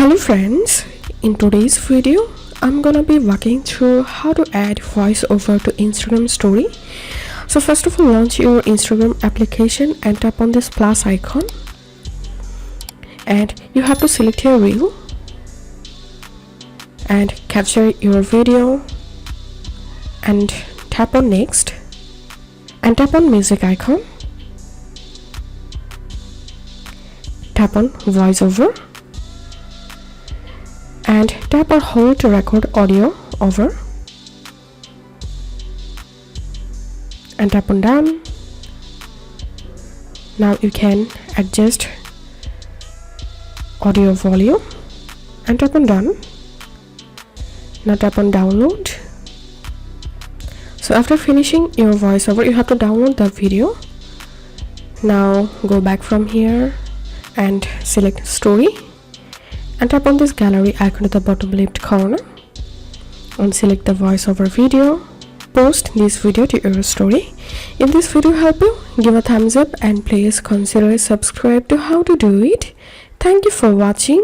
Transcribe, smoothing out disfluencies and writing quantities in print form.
Hello friends, in today's video I'm gonna be walking through how to add voiceover to Instagram story. So first of all, launch your Instagram application and tap on this plus icon, and you have to select your reel and capture your video and tap on next and tap on music icon, tap on voiceover and tap or hold to record audio over and tap on done. Now you can adjust audio volume and tap on done. Now tap on download. So after finishing your voiceover, you have to download the video. Now go back from here and select story and tap on this gallery icon at the bottom left corner and select the voiceover video. Post this video to your story. If this video helped you, give a thumbs up and please consider subscribe to how to do it. Thank you for watching.